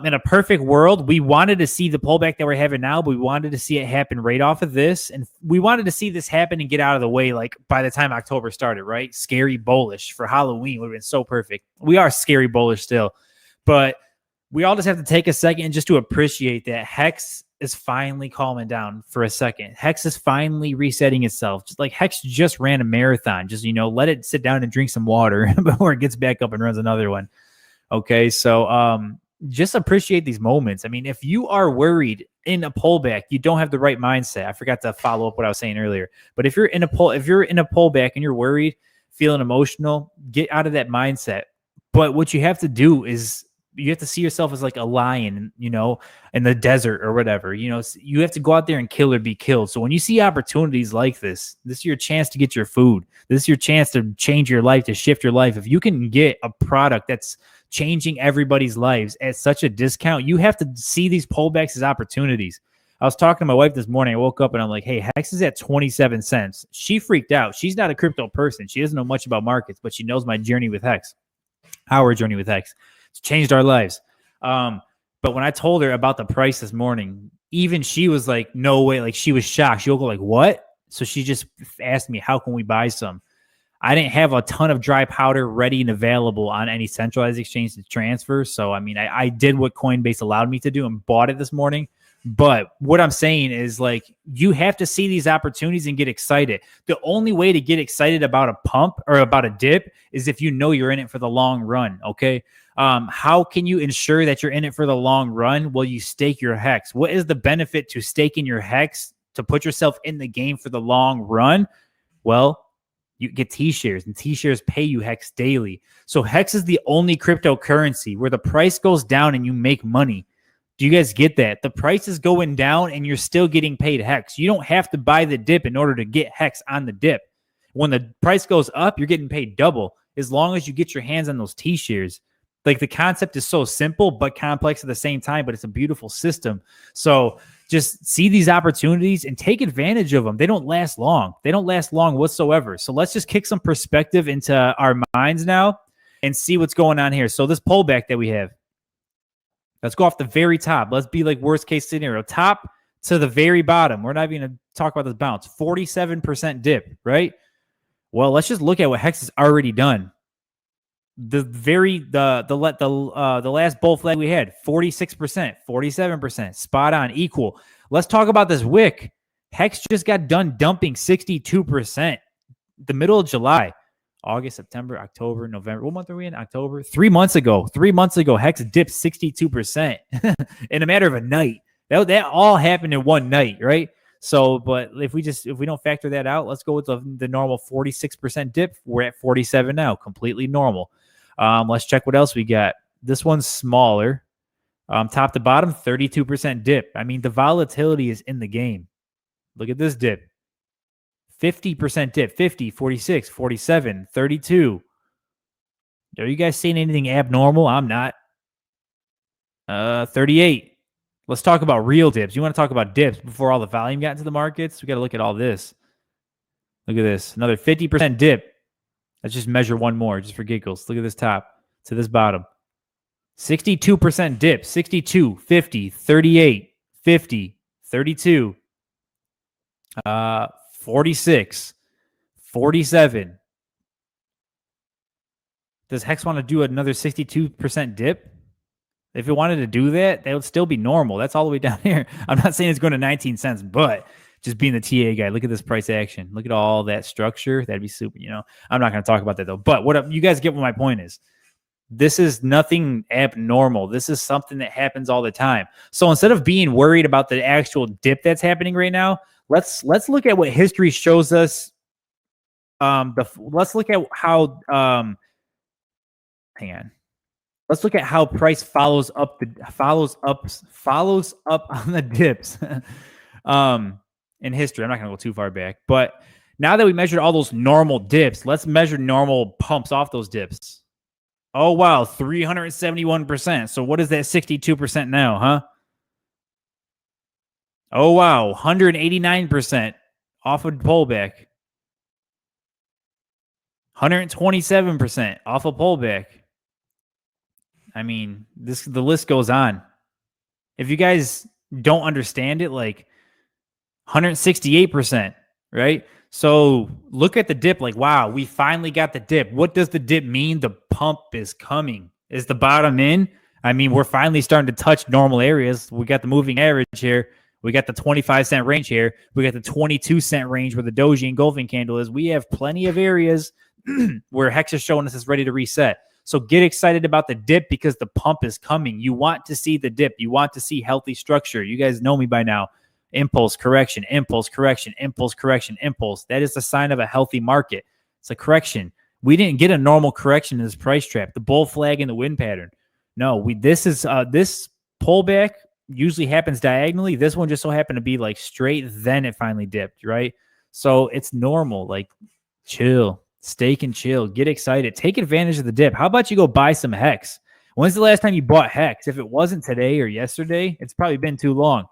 In a perfect world, we wanted to see the pullback that we're having now, but we wanted to see it happen right off of this. And we wanted to see this happen and get out of the way, like by the time October started, right? Scary bullish for Halloween would have been so perfect. We are scary bullish still, but we all just have to take a second just to appreciate that Hex is finally calming down for a second. Hex is finally resetting itself. Just like Hex just ran a marathon. Just, let it sit down and drink some water before it gets back up and runs another one. Okay, so just appreciate these moments. I mean, if you are worried in a pullback, you don't have the right mindset. I forgot to follow up what I was saying earlier. But if you're in a pullback and you're worried, feeling emotional, get out of that mindset. But what you have to do is you have to see yourself as like a lion, in the desert or whatever. You have to go out there and kill or be killed. So when you see opportunities like this is your chance to get your food. This is your chance to change your life, to shift your life. If you can get a product that's changing everybody's lives at such a discount, you have to see these pullbacks as opportunities. I was talking to my wife this morning. I woke up and I'm like, hey, Hex is at 27 cents. She freaked out. She's not a crypto person. She doesn't know much about markets, but she knows my journey with Hex, our journey with Hex. It's changed our lives. But when I told her about the price this morning, even she was like, no way. Like, she was shocked. She woke up like, what? So she just asked me, how can we buy some? I didn't have a ton of dry powder ready and available on any centralized exchange to transfer. So, I mean, I did what Coinbase allowed me to do and bought it this morning. But what I'm saying is, like, you have to see these opportunities and get excited. The only way to get excited about a pump or about a dip is if you know you're in it for the long run, okay? How can you ensure that you're in it for the long run? Well, you stake your Hex. What is the benefit to staking your Hex to put yourself in the game for the long run? Well, you get T-shares, and T-shares pay you Hex daily. So Hex is the only cryptocurrency where the price goes down and you make money. Do you guys get that? The price is going down and you're still getting paid Hex. You don't have to buy the dip in order to get Hex on the dip. When the price goes up, you're getting paid double as long as you get your hands on those T-shares. Like, the concept is so simple but complex at the same time, but it's a beautiful system. So just see these opportunities and take advantage of them. They don't last long. They don't last long whatsoever. So let's just kick some perspective into our minds now and see what's going on here. So this pullback that we have, let's go off the very top. Let's be like worst case scenario, top to the very bottom. We're not even going to talk about this bounce. 47% dip, right? Well, let's just look at what Hex has already done. The last bull flag we had, 46%, 47%, spot on, equal. Let's talk about this wick. Hex just got done dumping 62% the middle of July. August, September, October, November. What month are we in? October. 3 months ago, Hex dipped 62% in a matter of a night. That all happened in one night, right? So, but if we don't factor that out, let's go with the normal 46% dip. We're at 47 now, completely normal. Let's check what else we got. This one's smaller. Top to bottom, 32% dip. I mean, the volatility is in the game. Look at this dip. 50% dip, 50, 46, 47, 32. Are you guys seeing anything abnormal? I'm not. 38. Let's talk about real dips. You want to talk about dips before all the volume got into the markets? We got to look at all this. Look at this. Another 50% dip. Let's just measure one more just for giggles. Look at this top to this bottom. 62% dip. 62, 50, 38, 50, 32, 46, 47. Does Hex want to do another 62% dip? If it wanted to do that, that would still be normal. That's all the way down here. I'm not saying it's going to 19 cents, but just being the TA guy, look at this price action. Look at all that structure. That'd be super, I'm not going to talk about that though. But you guys get what my point is. This is nothing abnormal. This is something that happens all the time. So instead of being worried about the actual dip that's happening right now, let's look at what history shows us. Let's look at how hang on. Let's look at how price follows up on the dips. In history, I'm not going to go too far back, but now that we measured all those normal dips, let's measure normal pumps off those dips. Oh wow, 371%. So what is that 62% now, huh? Oh wow, 189% off of pullback. 127% off of pullback. I mean, the list goes on. If you guys don't understand it, like 168%, right? So look at the dip like, wow, we finally got the dip. What does the dip mean? The pump is coming. Is the bottom in? I mean, we're finally starting to touch normal areas. We got the moving average here. We got the 25-cent range here. We got the 22-cent range where the doji engulfing candle is. We have plenty of areas where Hex is showing us is ready to reset. So get excited about the dip because the pump is coming. You want to see the dip. You want to see healthy structure. You guys know me by now. Impulse, correction, impulse, correction, impulse, correction, impulse. That is the sign of a healthy market. It's a correction. We didn't get a normal correction in this price trap, the bull flag and the wind pattern. No, this pullback usually happens diagonally. This one just so happened to be like straight, then it finally dipped, right? So it's normal. Like, chill, stake and chill, get excited, take advantage of the dip. How about you go buy some Hex? When's the last time you bought Hex? If it wasn't today or yesterday, it's probably been too long.